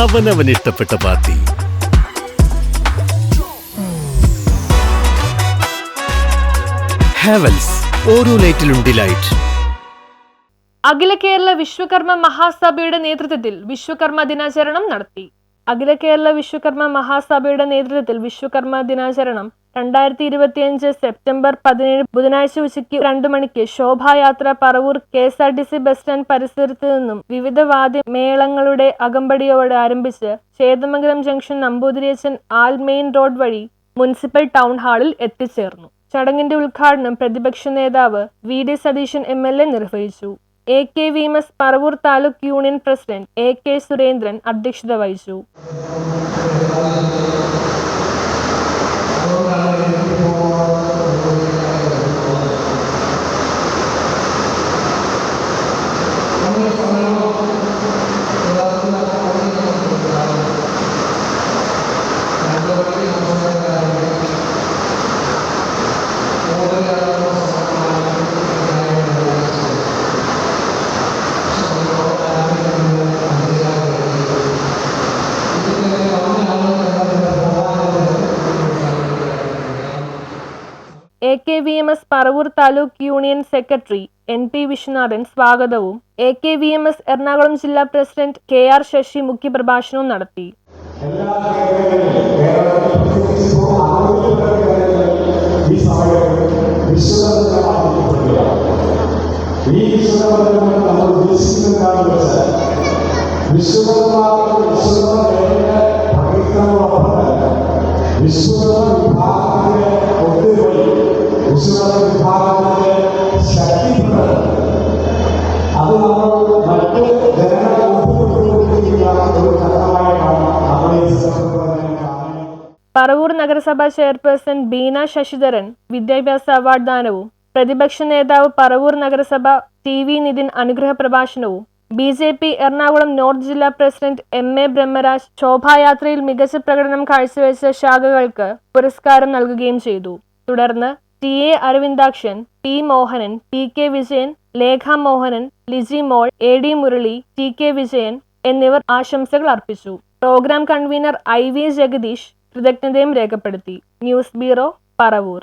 അവനവന് ഇഷ്ടപ്പെട്ട പാർട്ടി. ഹാവൽസ്, ഓരോ ലൈറ്റിലും ഡിലൈറ്റ്. അഖില കേരള വിശ്വകർമ്മ മഹാസഭയുടെ നേതൃത്വത്തിൽ വിശ്വകർമ്മ ദിനാചരണം നടത്തി. അഖില കേരള വിശ്വകർമ്മ മഹാസഭയുടെ നേതൃത്വത്തിൽ വിശ്വകർമ്മ ദിനാചരണം 2025 സെപ്റ്റംബർ 17 ബുധനാഴ്ച ഉച്ചയ്ക്ക് 2 മണിക്ക് ശോഭായാത്ര പറവൂർ KSRTC ബസ് സ്റ്റാൻഡ് പരിസരത്ത് നിന്നും വിവിധ വാദ്യമേളങ്ങളുടെ അകമ്പടിയോടെ ആരംഭിച്ച് ചേതമംഗലം ജംഗ്ഷൻ നമ്പൂതിരിയച്ചൻ മെയിൻ റോഡ് വഴി മുനിസിപ്പൽ ടൗൺ ഹാളിൽ എത്തിച്ചേർന്നു. ചടങ്ങിന്റെ ഉദ്ഘാടനം പ്രതിപക്ഷ നേതാവ് VD സതീശൻ MLA നിർവഹിച്ചു. AKVMS Paravur taluk union president AK Surendran അധ്യക്ഷത വഹിച്ചു. AKVMS Paravur taluk union secretary NP Viswanathan സ്വാഗതവും AKVMS എറണാകുളം ജില്ലാ പ്രസിഡന്റ് KR ശശി മുഖ്യപ്രഭാഷണവും നടത്തി. പറവൂർ നഗരസഭാ ചെയർപേഴ്സൺ ബീന ശശിധരൻ വിദ്യാഭ്യാസ അവാർഡ് ദാനവും പ്രതിപക്ഷ നേതാവ് പറവൂർ നഗരസഭ TV നിതിൻ അനുഗ്രഹ പ്രഭാഷണവും BJP എറണാകുളം നോർത്ത് ജില്ലാ പ്രസിഡന്റ് MA ബ്രഹ്മരാജ് ശോഭായാത്രയിൽ മികച്ച പ്രകടനം കാഴ്ചവെച്ച ശാഖകൾക്ക് പുരസ്കാരം നൽകുകയും ചെയ്തു. തുടർന്ന് TA Aravindakshan, P Mohanan, PK Vijayan, Lekha Mohanan, Liji മോൾ, AD മുരളി, TK വിജയൻ എന്നിവർ ആശംസകൾ അർപ്പിച്ചു. പ്രോഗ്രാം കൺവീനർ IV ജഗദീഷ് കൃതജ്ഞതയും രേഖപ്പെടുത്തി. News bureau, Paravur.